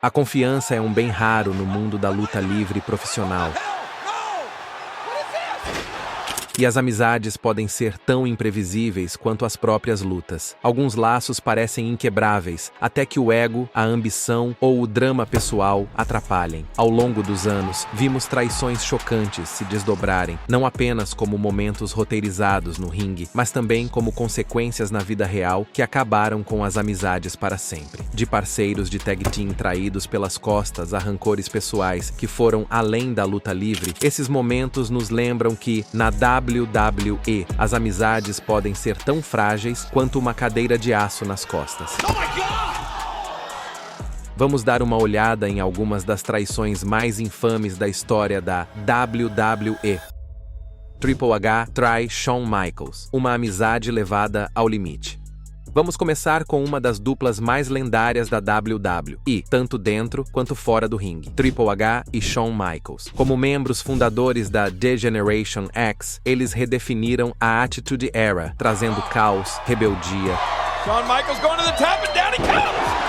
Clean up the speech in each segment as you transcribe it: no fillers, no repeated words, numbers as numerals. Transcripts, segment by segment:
A confiança é um bem raro no mundo da luta livre profissional. E as amizades podem ser tão imprevisíveis quanto as próprias lutas. Alguns laços parecem inquebráveis, até que o ego, a ambição ou o drama pessoal atrapalhem. Ao longo dos anos, vimos traições chocantes se desdobrarem, não apenas como momentos roteirizados no ringue, mas também como consequências na vida real que acabaram com as amizades para sempre. De parceiros de tag team traídos pelas costas a rancores pessoais que foram além da luta livre, esses momentos nos lembram que, na WWE, as amizades podem ser tão frágeis quanto uma cadeira de aço nas costas. Vamos dar uma olhada em algumas das traições mais infames da história da WWE. Triple H trai Shawn Michaels, uma amizade levada ao limite. Vamos começar com uma das duplas mais lendárias da WWE, tanto dentro quanto fora do ringue. Triple H e Shawn Michaels. Como membros fundadores da The Generation X, eles redefiniram a Attitude Era, trazendo caos, rebeldia Shawn Michaels going to the top and down he comes!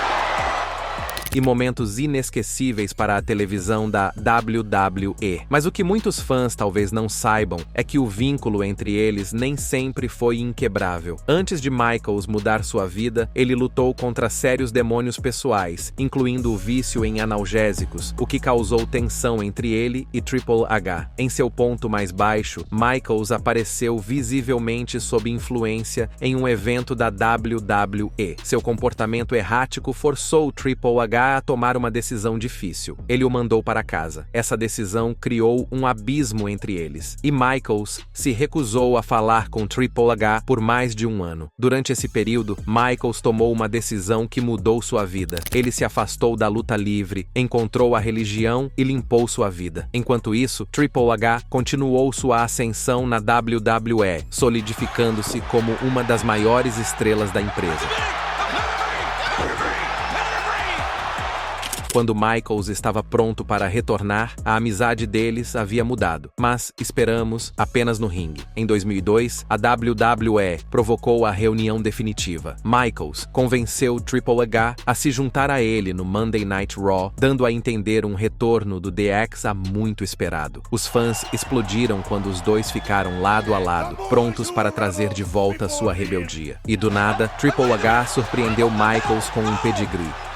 E momentos inesquecíveis para a televisão da WWE. Mas o que muitos fãs talvez não saibam é que o vínculo entre eles nem sempre foi inquebrável. Antes de Michaels mudar sua vida, ele lutou contra sérios demônios pessoais, incluindo o vício em analgésicos, o que causou tensão entre ele e Triple H. Em seu ponto mais baixo, Michaels apareceu visivelmente sob influência em um evento da WWE. Seu comportamento errático forçou Triple H a tomar uma decisão difícil. Ele o mandou para casa. Essa decisão criou um abismo entre eles, e Michaels se recusou a falar com Triple H por mais de um ano. Durante esse período, Michaels tomou uma decisão que mudou sua vida. Ele se afastou da luta livre, encontrou a religião e limpou sua vida. Enquanto isso, Triple H continuou sua ascensão na WWE, solidificando-se como uma das maiores estrelas da empresa. Quando Michaels estava pronto para retornar, a amizade deles havia mudado. Mas esperamos apenas no ringue. Em 2002, a WWE provocou a reunião definitiva. Michaels convenceu Triple H a se juntar a ele no Monday Night Raw, dando a entender um retorno do DX há muito esperado. Os fãs explodiram quando os dois ficaram lado a lado, prontos para trazer de volta sua rebeldia. E do nada, Triple H surpreendeu Michaels com um pedigree.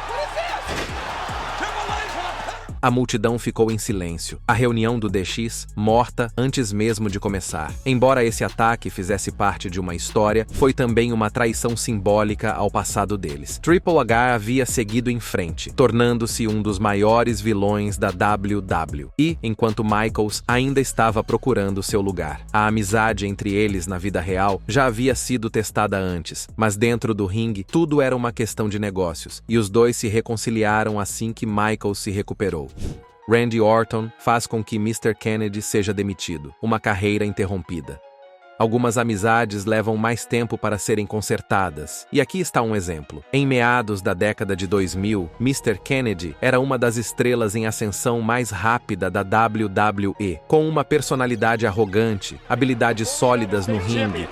A multidão ficou em silêncio. A reunião do DX, morta antes mesmo de começar. Embora esse ataque fizesse parte de uma história, foi também uma traição simbólica ao passado deles. Triple H havia seguido em frente, tornando-se um dos maiores vilões da WWE. E, enquanto Michaels ainda estava procurando seu lugar. A amizade entre eles na vida real já havia sido testada antes, mas dentro do ringue, tudo era uma questão de negócios, e os dois se reconciliaram assim que Michaels se recuperou. Randy Orton faz com que Mr. Kennedy seja demitido, uma carreira interrompida. Algumas amizades levam mais tempo para serem consertadas, e aqui está um exemplo. Em meados da década de 2000, Mr. Kennedy era uma das estrelas em ascensão mais rápida da WWE, com uma personalidade arrogante, habilidades sólidas no ringue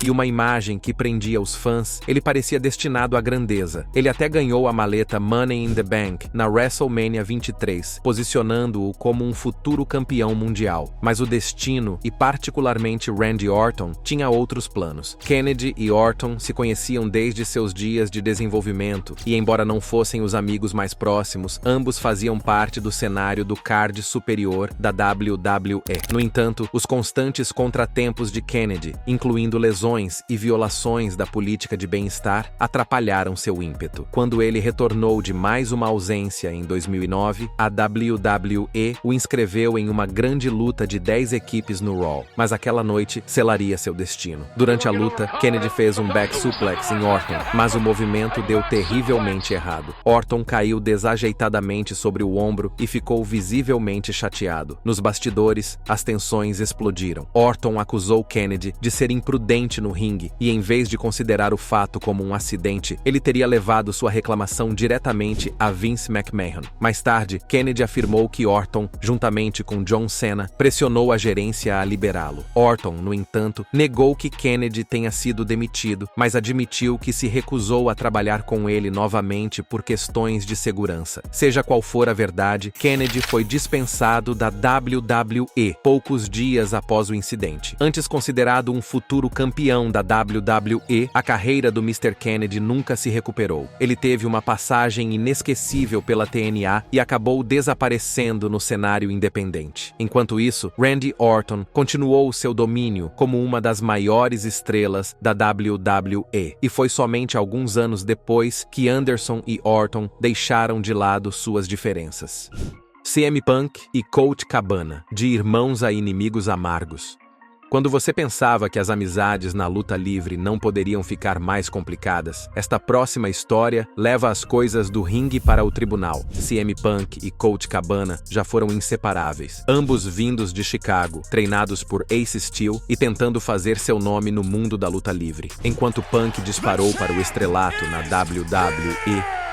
e uma imagem que prendia os fãs. Ele parecia destinado à grandeza. Ele até ganhou a maleta Money in the Bank na WrestleMania 23, posicionando-o como um futuro campeão mundial. Mas o destino, e particularmente Randy Orton, tinha outros planos. Kennedy e Orton se conheciam desde seus dias de desenvolvimento, e embora não fossem os amigos mais próximos, ambos faziam parte do cenário do card superior da WWE. No entanto, os constantes contratempos de Kennedy, incluindo lesões e violações da política de bem-estar, atrapalharam seu ímpeto. Quando ele retornou de mais uma ausência em 2009, a WWE o inscreveu em uma grande luta de 10 equipes no Raw, mas aquela noite selaria seu destino. Durante a luta, Kennedy fez um back suplex em Orton, mas o movimento deu terrivelmente errado. Orton caiu desajeitadamente sobre o ombro e ficou visivelmente chateado. Nos bastidores, as tensões explodiram. Orton acusou Kennedy de ser imprudente no ringue, e em vez de considerar o fato como um acidente, ele teria levado sua reclamação diretamente a Vince McMahon. Mais tarde, Kennedy afirmou que Orton, juntamente com John Cena, pressionou a gerência a liberá-lo. Orton, no entanto, negou que Kennedy tenha sido demitido, mas admitiu que se recusou a trabalhar com ele novamente por questões de segurança. Seja qual for a verdade, Kennedy foi dispensado da WWE poucos dias após o incidente. Antes considerado um futuro campeão da WWE, a carreira do Mr. Kennedy nunca se recuperou. Ele teve uma passagem inesquecível pela TNA e acabou desaparecendo no cenário independente. Enquanto isso, Randy Orton continuou seu domínio como uma das maiores estrelas da WWE, e foi somente alguns anos depois que Anderson e Orton deixaram de lado suas diferenças. CM Punk e Colt Cabana, de irmãos a inimigos amargos. Quando você pensava que as amizades na luta livre não poderiam ficar mais complicadas, esta próxima história leva as coisas do ringue para o tribunal. CM Punk e Colt Cabana já foram inseparáveis, ambos vindos de Chicago, treinados por Ace Steel e tentando fazer seu nome no mundo da luta livre. Enquanto Punk disparou para o estrelato na WWE,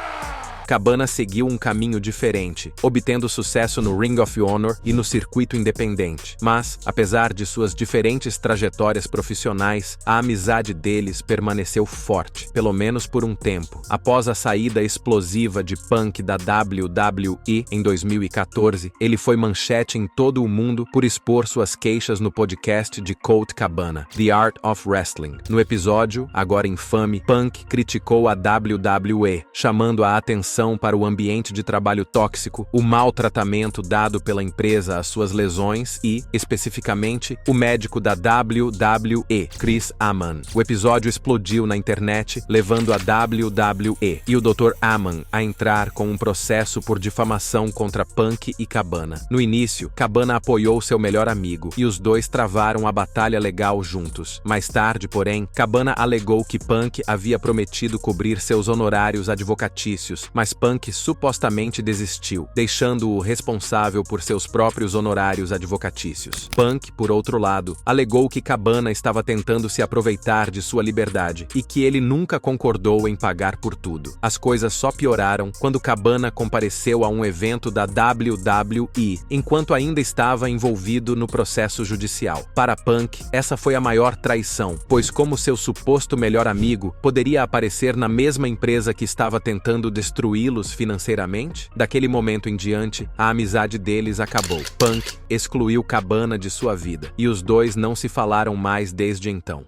Cabana seguiu um caminho diferente, obtendo sucesso no Ring of Honor e no circuito independente. Mas, apesar de suas diferentes trajetórias profissionais, a amizade deles permaneceu forte, pelo menos por um tempo. Após a saída explosiva de Punk da WWE em 2014, ele foi manchete em todo o mundo por expor suas queixas no podcast de Colt Cabana, The Art of Wrestling. No episódio, agora infame, Punk criticou a WWE, chamando a atenção para o ambiente de trabalho tóxico, o mau tratamento dado pela empresa às suas lesões e, especificamente, o médico da WWE, Chris Amann. O episódio explodiu na internet, levando a WWE e o Dr. Amann a entrar com um processo por difamação contra Punk e Cabana. No início, Cabana apoiou seu melhor amigo e os dois travaram a batalha legal juntos. Mais tarde, porém, Cabana alegou que Punk havia prometido cobrir seus honorários advocatícios, mas Punk supostamente desistiu, deixando-o responsável por seus próprios honorários advocatícios. Punk, por outro lado, alegou que Cabana estava tentando se aproveitar de sua liberdade e que ele nunca concordou em pagar por tudo. As coisas só pioraram quando Cabana compareceu a um evento da WWE, enquanto ainda estava envolvido no processo judicial. Para Punk, essa foi a maior traição, pois como seu suposto melhor amigo poderia aparecer na mesma empresa que estava tentando destruí-los financeiramente? Daquele momento em diante, a amizade deles acabou. Punk excluiu Cabana de sua vida, e os dois não se falaram mais desde então.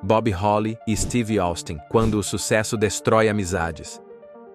Bob Holly e Steve Austin, quando o sucesso destrói amizades.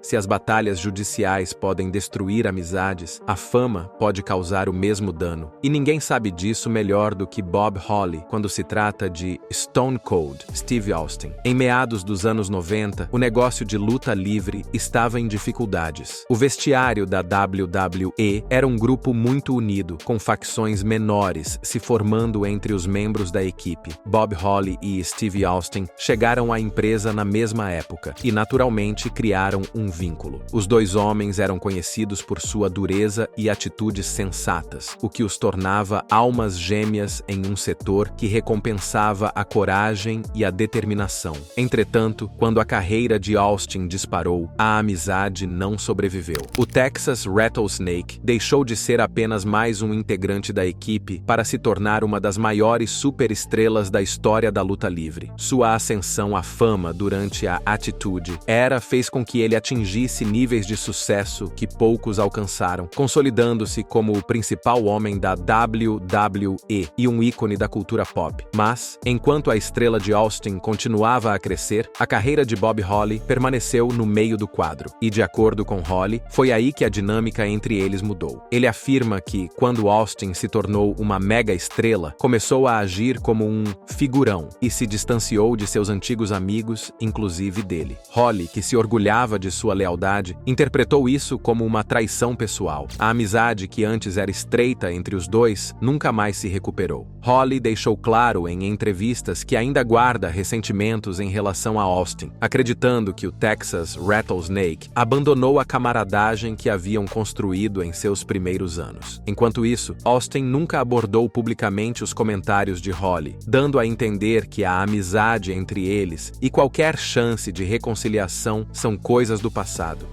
Se as batalhas judiciais podem destruir amizades, a fama pode causar o mesmo dano. E ninguém sabe disso melhor do que Bob Holly quando se trata de Stone Cold Steve Austin. Em meados dos anos 90, o negócio de luta livre estava em dificuldades. O vestiário da WWE era um grupo muito unido, com facções menores se formando entre os membros da equipe. Bob Holly e Steve Austin chegaram à empresa na mesma época e, naturalmente, criaram um vínculo. Os dois homens eram conhecidos por sua dureza e atitudes sensatas, o que os tornava almas gêmeas em um setor que recompensava a coragem e a determinação. Entretanto, quando a carreira de Austin disparou, a amizade não sobreviveu. O Texas Rattlesnake deixou de ser apenas mais um integrante da equipe para se tornar uma das maiores superestrelas da história da luta livre. Sua ascensão à fama durante a Attitude Era fez com que ele atingisse níveis de sucesso que poucos alcançaram, consolidando-se como o principal homem da WWE e um ícone da cultura pop. Mas, enquanto a estrela de Austin continuava a crescer, a carreira de Bob Holly permaneceu no meio do quadro. E, de acordo com Holly, foi aí que a dinâmica entre eles mudou. Ele afirma que, quando Austin se tornou uma mega estrela, começou a agir como um figurão e se distanciou de seus antigos amigos, inclusive dele. Holly, que se orgulhava de sua sua lealdade, interpretou isso como uma traição pessoal. A amizade que antes era estreita entre os dois nunca mais se recuperou. Holly deixou claro em entrevistas que ainda guarda ressentimentos em relação a Austin, acreditando que o Texas Rattlesnake abandonou a camaradagem que haviam construído em seus primeiros anos. Enquanto isso, Austin nunca abordou publicamente os comentários de Holly, dando a entender que a amizade entre eles e qualquer chance de reconciliação são coisas do passado.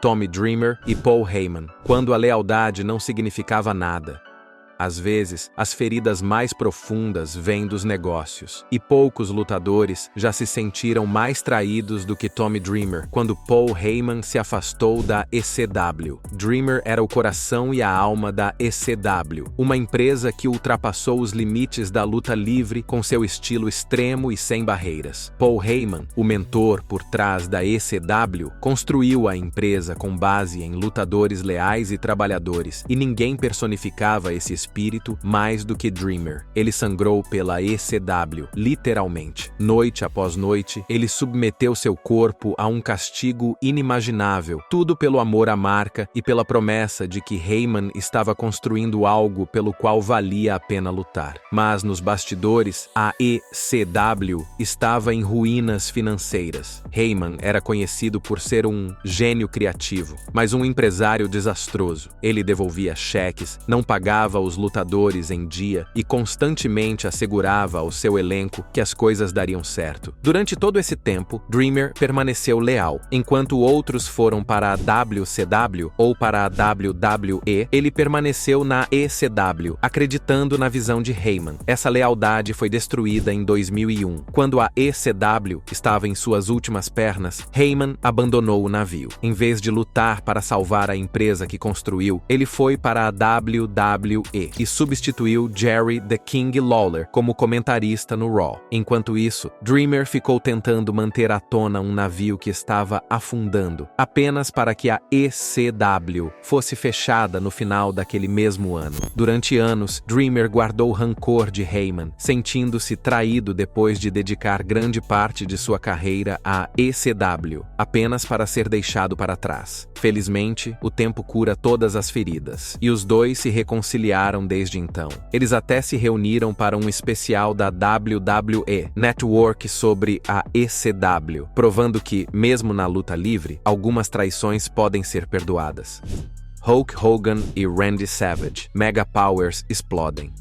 Tommy Dreamer e Paul Heyman, quando a lealdade não significava nada. Às vezes, as feridas mais profundas vêm dos negócios, e poucos lutadores já se sentiram mais traídos do que Tommy Dreamer quando Paul Heyman se afastou da ECW. Dreamer era o coração e a alma da ECW, uma empresa que ultrapassou os limites da luta livre com seu estilo extremo e sem barreiras. Paul Heyman, o mentor por trás da ECW, construiu a empresa com base em lutadores leais e trabalhadores, e ninguém personificava esse espírito mais do que Dreamer. Ele sangrou pela ECW, literalmente. Noite após noite, ele submeteu seu corpo a um castigo inimaginável, tudo pelo amor à marca e pela promessa de que Heyman estava construindo algo pelo qual valia a pena lutar. Mas nos bastidores, a ECW estava em ruínas financeiras. Heyman era conhecido por ser um gênio criativo, mas um empresário desastroso. Ele devolvia cheques, não pagava os lutadores em dia e constantemente assegurava ao seu elenco que as coisas dariam certo. Durante todo esse tempo, Dreamer permaneceu leal. Enquanto outros foram para a WCW ou para a WWE, ele permaneceu na ECW, acreditando na visão de Heyman. Essa lealdade foi destruída em 2001. Quando a ECW estava em suas últimas pernas, Heyman abandonou o navio. Em vez de lutar para salvar a empresa que construiu, ele foi para a WWE e substituiu Jerry The King Lawler como comentarista no Raw. Enquanto isso, Dreamer ficou tentando manter à tona um navio que estava afundando, apenas para que a ECW fosse fechada no final daquele mesmo ano. Durante anos, Dreamer guardou rancor de Heyman, sentindo-se traído depois de dedicar grande parte de sua carreira à ECW, apenas para ser deixado para trás. Felizmente, o tempo cura todas as feridas, e os dois se reconciliaram desde então. Eles até se reuniram para um especial da WWE Network sobre a ECW, provando que, mesmo na luta livre, algumas traições podem ser perdoadas. Hulk Hogan e Randy Savage. Mega Powers explodem.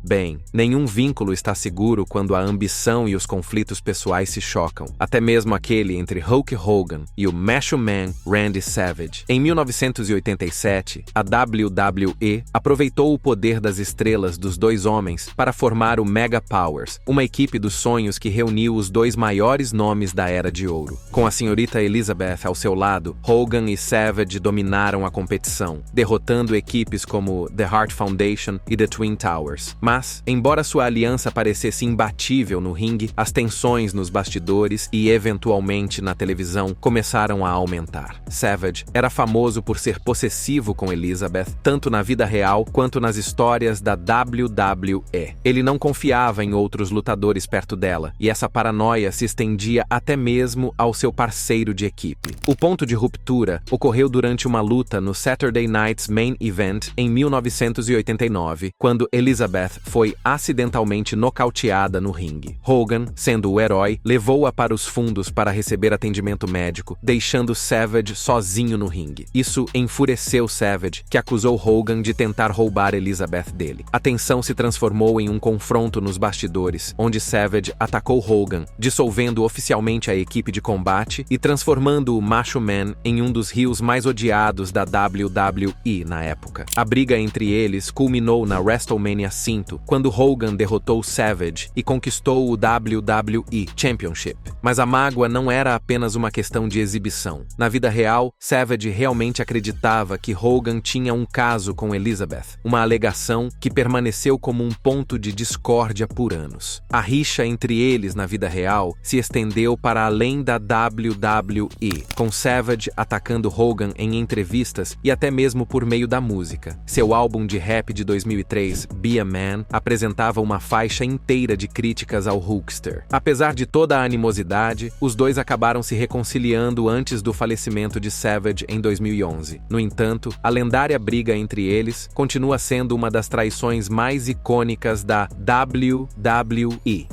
Bem, nenhum vínculo está seguro quando a ambição e os conflitos pessoais se chocam, até mesmo aquele entre Hulk Hogan e o Macho Man Randy Savage. Em 1987, a WWE aproveitou o poder das estrelas dos dois homens para formar o Mega Powers, uma equipe dos sonhos que reuniu os dois maiores nomes da Era de Ouro. Com a senhorita Elizabeth ao seu lado, Hogan e Savage dominaram a competição, derrotando equipes como The Hart Foundation e The Twin Towers. Mas, embora sua aliança parecesse imbatível no ringue, as tensões nos bastidores e, eventualmente, na televisão começaram a aumentar. Savage era famoso por ser possessivo com Elizabeth, tanto na vida real quanto nas histórias da WWE. Ele não confiava em outros lutadores perto dela, e essa paranoia se estendia até mesmo ao seu parceiro de equipe. O ponto de ruptura ocorreu durante uma luta no Saturday Night's Main Event em 1989, quando Elizabeth foi acidentalmente nocauteada no ringue. Hogan, sendo o herói, levou-a para os fundos para receber atendimento médico, deixando Savage sozinho no ringue. Isso enfureceu Savage, que acusou Hogan de tentar roubar Elizabeth dele. A tensão se transformou em um confronto nos bastidores, onde Savage atacou Hogan, dissolvendo oficialmente a equipe de combate e transformando o Macho Man em um dos heels mais odiados da WWE na época. A briga entre eles culminou na WrestleMania 5, quando Hogan derrotou Savage e conquistou o WWE Championship. Mas a mágoa não era apenas uma questão de exibição. Na vida real, Savage realmente acreditava que Hogan tinha um caso com Elizabeth, uma alegação que permaneceu como um ponto de discórdia por anos. A rixa entre eles na vida real se estendeu para além da WWE, com Savage atacando Hogan em entrevistas e até mesmo por meio da música. Seu álbum de rap de 2003, Be a Man, Man apresentava uma faixa inteira de críticas ao Hulkster. Apesar de toda a animosidade, os dois acabaram se reconciliando antes do falecimento de Savage em 2011. No entanto, a lendária briga entre eles continua sendo uma das traições mais icônicas da WWE.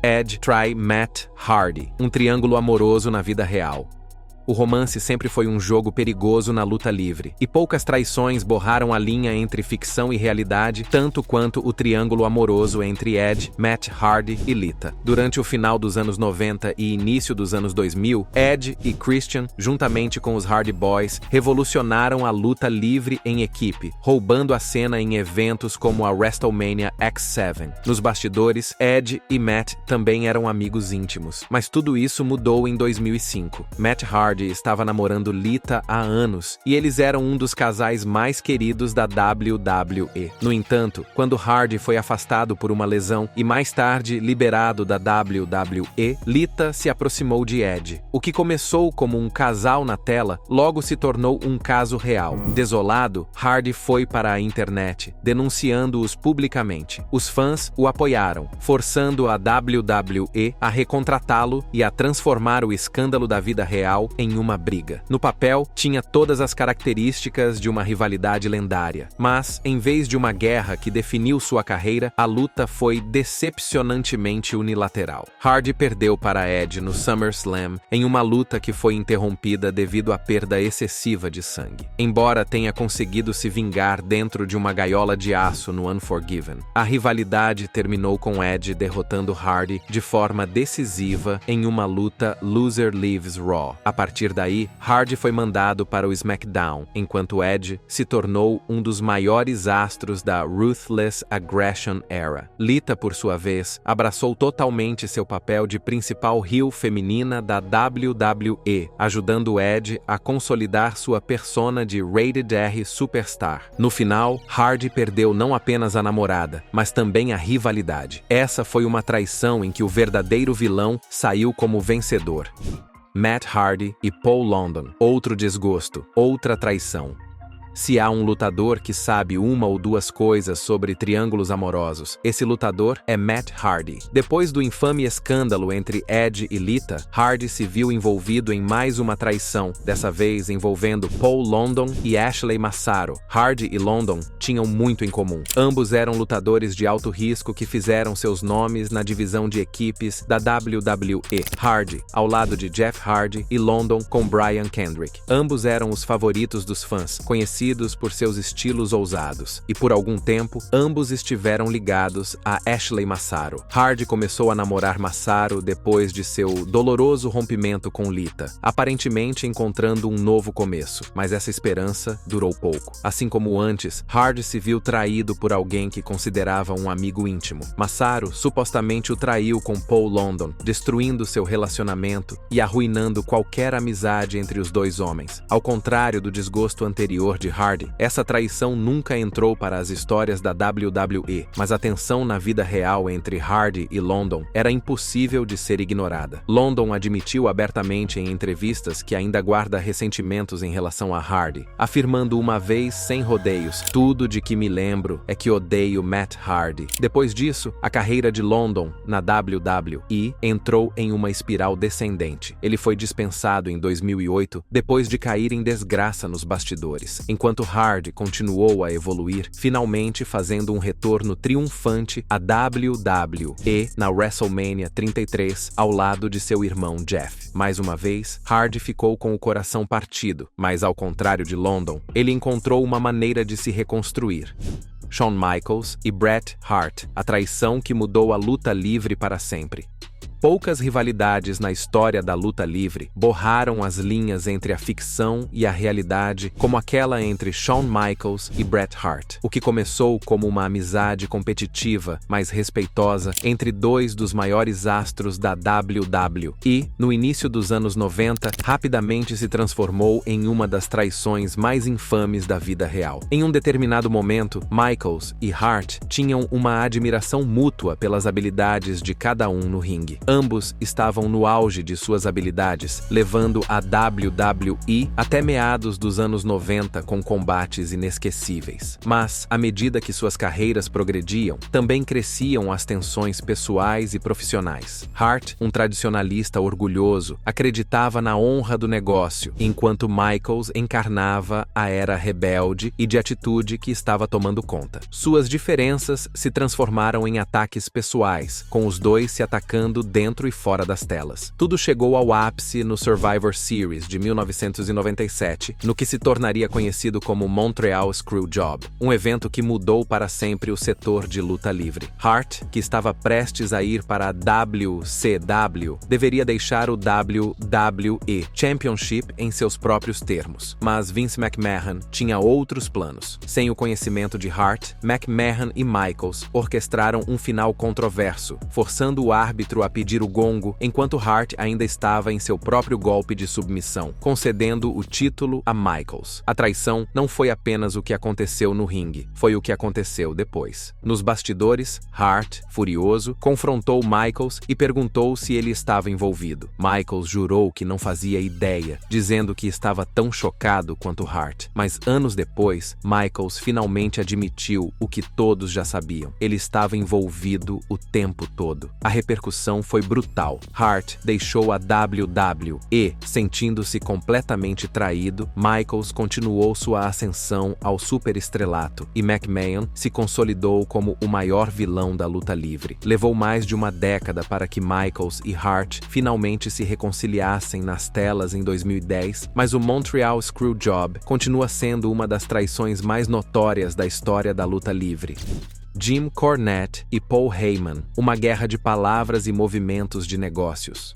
Edge trai Matt Hardy, um triângulo amoroso na vida real. O romance sempre foi um jogo perigoso na luta livre, e poucas traições borraram a linha entre ficção e realidade, tanto quanto o triângulo amoroso entre Edge, Matt Hardy e Lita. Durante o final dos anos 90 e início dos anos 2000, Edge e Christian, juntamente com os Hardy Boys, revolucionaram a luta livre em equipe, roubando a cena em eventos como a WrestleMania X7. Nos bastidores, Edge e Matt também eram amigos íntimos, mas tudo isso mudou em 2005. Matt Hardy estava namorando Lita há anos, e eles eram um dos casais mais queridos da WWE. No entanto, quando Hardy foi afastado por uma lesão e mais tarde liberado da WWE, Lita se aproximou de Edge. O que começou como um casal na tela, logo se tornou um caso real. Desolado, Hardy foi para a internet, denunciando-os publicamente. Os fãs o apoiaram, forçando a WWE a recontratá-lo e a transformar o escândalo da vida real em uma briga. No papel, tinha todas as características de uma rivalidade lendária, mas, em vez de uma guerra que definiu sua carreira, a luta foi decepcionantemente unilateral. Hardy perdeu para Edge no SummerSlam em uma luta que foi interrompida devido à perda excessiva de sangue. Embora tenha conseguido se vingar dentro de uma gaiola de aço no Unforgiven, a rivalidade terminou com Edge derrotando Hardy de forma decisiva em uma luta Loser Leaves Raw. A partir daí, Hardy foi mandado para o SmackDown, enquanto Edge se tornou um dos maiores astros da Ruthless Aggression Era. Lita, por sua vez, abraçou totalmente seu papel de principal heel feminina da WWE, ajudando Edge a consolidar sua persona de Rated R Superstar. No final, Hardy perdeu não apenas a namorada, mas também a rivalidade. Essa foi uma traição em que o verdadeiro vilão saiu como vencedor. Matt Hardy e Paul London. Outro desgosto, outra traição. Se há um lutador que sabe uma ou duas coisas sobre triângulos amorosos, esse lutador é Matt Hardy. Depois do infame escândalo entre Edge e Lita, Hardy se viu envolvido em mais uma traição, dessa vez envolvendo Paul London e Ashley Massaro. Hardy e London tinham muito em comum. Ambos eram lutadores de alto risco que fizeram seus nomes na divisão de equipes da WWE. Hardy, ao lado de Jeff Hardy, e London com Brian Kendrick. Ambos eram os favoritos dos fãs, conhecidos por seus estilos ousados, e por algum tempo, ambos estiveram ligados a Ashley Massaro. Hardy começou a namorar Massaro depois de seu doloroso rompimento com Lita, aparentemente encontrando um novo começo, mas essa esperança durou pouco. Assim como antes, Hardy se viu traído por alguém que considerava um amigo íntimo. Massaro supostamente o traiu com Paul London, destruindo seu relacionamento e arruinando qualquer amizade entre os dois homens. Ao contrário do desgosto anterior de Hardy, essa traição nunca entrou para as histórias da WWE, mas a tensão na vida real entre Hardy e London era impossível de ser ignorada. London admitiu abertamente em entrevistas que ainda guarda ressentimentos em relação a Hardy, afirmando uma vez sem rodeios: "Tudo de que me lembro é que odeio Matt Hardy." Depois disso, a carreira de London na WWE entrou em uma espiral descendente. Ele foi dispensado em 2008 depois de cair em desgraça nos bastidores, enquanto Hardy continuou a evoluir, finalmente fazendo um retorno triunfante à WWE na WrestleMania 33, ao lado de seu irmão Jeff. Mais uma vez, Hardy ficou com o coração partido, mas ao contrário de London, ele encontrou uma maneira de se reconstruir. Shawn Michaels e Bret Hart, a traição que mudou a luta livre para sempre. Poucas rivalidades na história da luta livre borraram as linhas entre a ficção e a realidade como aquela entre Shawn Michaels e Bret Hart. O que começou como uma amizade competitiva, mas respeitosa, entre dois dos maiores astros da WWE, no início dos anos 90, rapidamente se transformou em uma das traições mais infames da vida real. Em um determinado momento, Michaels e Hart tinham uma admiração mútua pelas habilidades de cada um no ringue. Ambos estavam no auge de suas habilidades, levando a WWE até meados dos anos 90 com combates inesquecíveis. Mas, à medida que suas carreiras progrediam, também cresciam as tensões pessoais e profissionais. Hart, um tradicionalista orgulhoso, acreditava na honra do negócio, enquanto Michaels encarnava a era rebelde e de atitude que estava tomando conta. Suas diferenças se transformaram em ataques pessoais, com os dois se atacando dentro e fora das telas. Tudo chegou ao ápice no Survivor Series de 1997, no que se tornaria conhecido como Montreal Screwjob, um evento que mudou para sempre o setor de luta livre. Hart, que estava prestes a ir para a WCW, deveria deixar o WWE Championship em seus próprios termos, mas Vince McMahon tinha outros planos. Sem o conhecimento de Hart, McMahon e Michaels orquestraram um final controverso, forçando o árbitro a pedir o gongo enquanto Hart ainda estava em seu próprio golpe de submissão, concedendo o título a Michaels. A traição não foi apenas o que aconteceu no ringue, foi o que aconteceu depois. Nos bastidores, Hart, furioso, confrontou Michaels e perguntou se ele estava envolvido. Michaels jurou que não fazia ideia, dizendo que estava tão chocado quanto Hart. Mas anos depois, Michaels finalmente admitiu o que todos já sabiam. Ele estava envolvido o tempo todo. A repercussão foi brutal. Hart deixou a WWE. Sentindo-se completamente traído, Michaels continuou sua ascensão ao superestrelato e McMahon se consolidou como o maior vilão da luta livre. Levou mais de uma década para que Michaels e Hart finalmente se reconciliassem nas telas em 2010, mas o Montreal Screwjob continua sendo uma das traições mais notórias da história da luta livre. Jim Cornette e Paul Heyman, uma guerra de palavras e movimentos de negócios.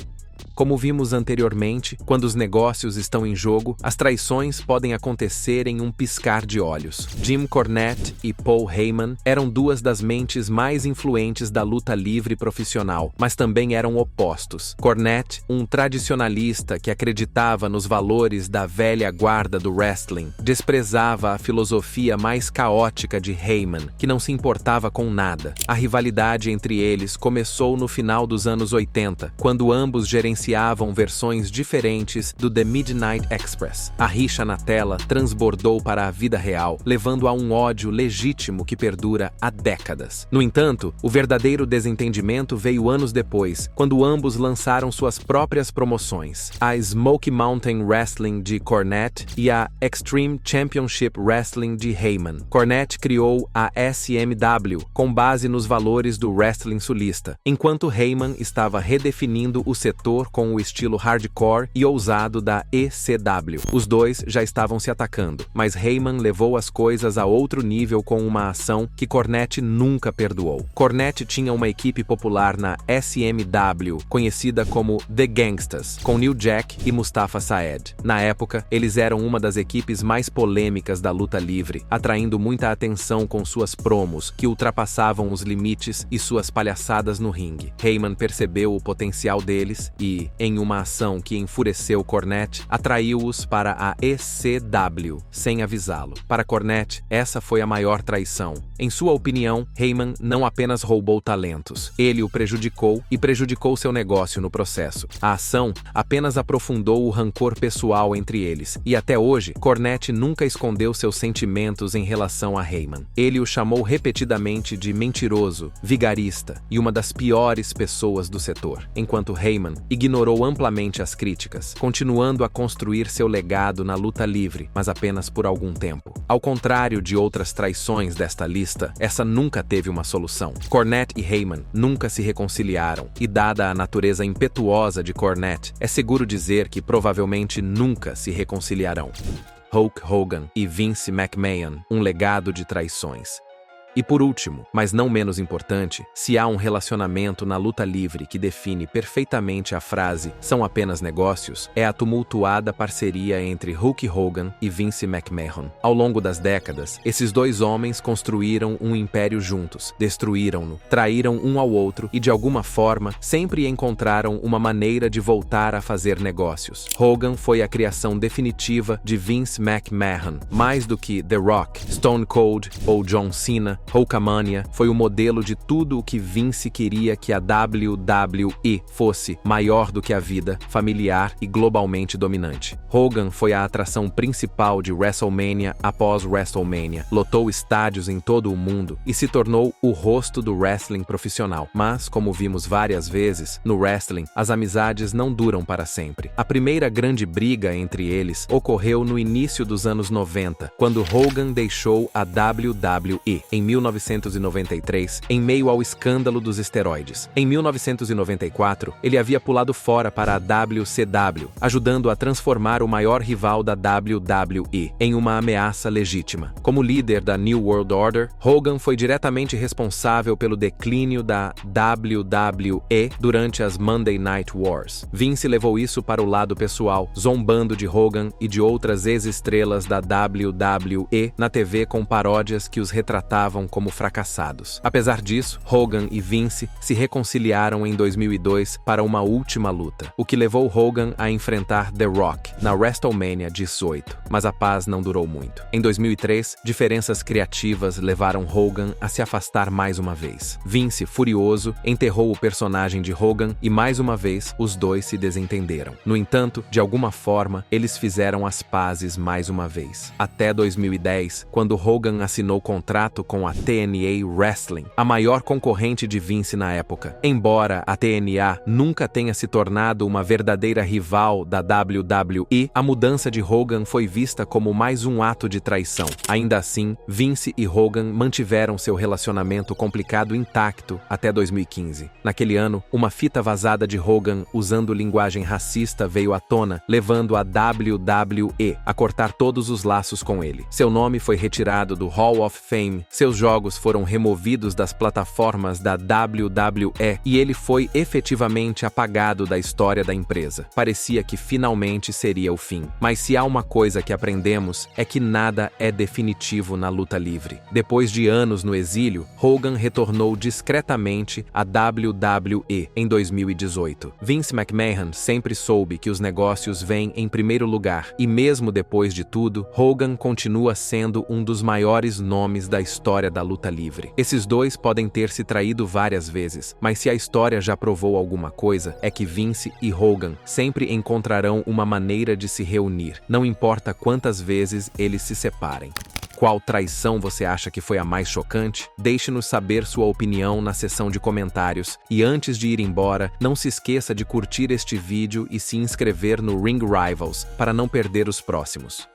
Como vimos anteriormente, quando os negócios estão em jogo, as traições podem acontecer em um piscar de olhos. Jim Cornette e Paul Heyman eram duas das mentes mais influentes da luta livre profissional, mas também eram opostos. Cornette, um tradicionalista que acreditava nos valores da velha guarda do wrestling, desprezava a filosofia mais caótica de Heyman, que não se importava com nada. A rivalidade entre eles começou no final dos anos 80, quando ambos gerenciavam versões diferentes do The Midnight Express. A rixa na tela transbordou para a vida real, levando a um ódio legítimo que perdura há décadas. No entanto, o verdadeiro desentendimento veio anos depois, quando ambos lançaram suas próprias promoções, a Smoky Mountain Wrestling de Cornette e a Extreme Championship Wrestling de Heyman. Cornette criou a SMW com base nos valores do wrestling sulista, enquanto Heyman estava redefinindo o setor com o estilo hardcore e ousado da ECW. Os dois já estavam se atacando, mas Heyman levou as coisas a outro nível com uma ação que Cornette nunca perdoou. Cornette tinha uma equipe popular na SMW, conhecida como The Gangstas, com New Jack e Mustafa Saed. Na época, eles eram uma das equipes mais polêmicas da luta livre, atraindo muita atenção com suas promos, que ultrapassavam os limites e suas palhaçadas no ringue. Heyman percebeu o potencial deles e, em uma ação que enfureceu Cornette, atraiu-os para a ECW, sem avisá-lo. Para Cornette, essa foi a maior traição. Em sua opinião, Heyman não apenas roubou talentos, ele o prejudicou e prejudicou seu negócio no processo. A ação apenas aprofundou o rancor pessoal entre eles, e até hoje, Cornette nunca escondeu seus sentimentos em relação a Heyman. Ele o chamou repetidamente de mentiroso, vigarista e uma das piores pessoas do setor, enquanto Heyman ignorou amplamente as críticas, continuando a construir seu legado na luta livre, mas apenas por algum tempo. Ao contrário de outras traições desta lista, essa nunca teve uma solução. Cornette e Heyman nunca se reconciliaram, e dada a natureza impetuosa de Cornette, é seguro dizer que provavelmente nunca se reconciliarão. Hulk Hogan e Vince McMahon, um legado de traições. E por último, mas não menos importante, se há um relacionamento na luta livre que define perfeitamente a frase "são apenas negócios", é a tumultuada parceria entre Hulk Hogan e Vince McMahon. Ao longo das décadas, esses dois homens construíram um império juntos, destruíram-no, traíram um ao outro e, de alguma forma, sempre encontraram uma maneira de voltar a fazer negócios. Hogan foi a criação definitiva de Vince McMahon, mais do que The Rock, Stone Cold ou John Cena. Hulkamania foi o modelo de tudo o que Vince queria que a WWE fosse: maior do que a vida, familiar e globalmente dominante. Hogan foi a atração principal de WrestleMania após WrestleMania, lotou estádios em todo o mundo e se tornou o rosto do wrestling profissional. Mas, como vimos várias vezes, no wrestling, as amizades não duram para sempre. A primeira grande briga entre eles ocorreu no início dos anos 90, quando Hogan deixou a WWE em 1993, em meio ao escândalo dos esteroides. Em 1994, ele havia pulado fora para a WCW, ajudando a transformar o maior rival da WWE em uma ameaça legítima. Como líder da New World Order, Hogan foi diretamente responsável pelo declínio da WWE durante as Monday Night Wars. Vince levou isso para o lado pessoal, zombando de Hogan e de outras ex-estrelas da WWE na TV com paródias que os retratavam como fracassados. Apesar disso, Hogan e Vince se reconciliaram em 2002 para uma última luta, o que levou Hogan a enfrentar The Rock na WrestleMania 18, mas a paz não durou muito. Em 2003, diferenças criativas levaram Hogan a se afastar mais uma vez. Vince, furioso, enterrou o personagem de Hogan e mais uma vez os dois se desentenderam. No entanto, de alguma forma, eles fizeram as pazes mais uma vez. Até 2010, quando Hogan assinou contrato com a TNA Wrestling, a maior concorrente de Vince na época. Embora a TNA nunca tenha se tornado uma verdadeira rival da WWE, a mudança de Hogan foi vista como mais um ato de traição. Ainda assim, Vince e Hogan mantiveram seu relacionamento complicado intacto até 2015. Naquele ano, uma fita vazada de Hogan usando linguagem racista veio à tona, levando a WWE a cortar todos os laços com ele. Seu nome foi retirado do Hall of Fame, seus jogos foram removidos das plataformas da WWE e ele foi efetivamente apagado da história da empresa. Parecia que finalmente seria o fim. Mas se há uma coisa que aprendemos, é que nada é definitivo na luta livre. Depois de anos no exílio, Hogan retornou discretamente à WWE em 2018. Vince McMahon sempre soube que os negócios vêm em primeiro lugar e mesmo depois de tudo, Hogan continua sendo um dos maiores nomes da história da luta livre. Esses dois podem ter se traído várias vezes, mas se a história já provou alguma coisa, é que Vince e Hogan sempre encontrarão uma maneira de se reunir, não importa quantas vezes eles se separem. Qual traição você acha que foi a mais chocante? Deixe-nos saber sua opinião na seção de comentários. E antes de ir embora, não se esqueça de curtir este vídeo e se inscrever no Ring Rivals para não perder os próximos.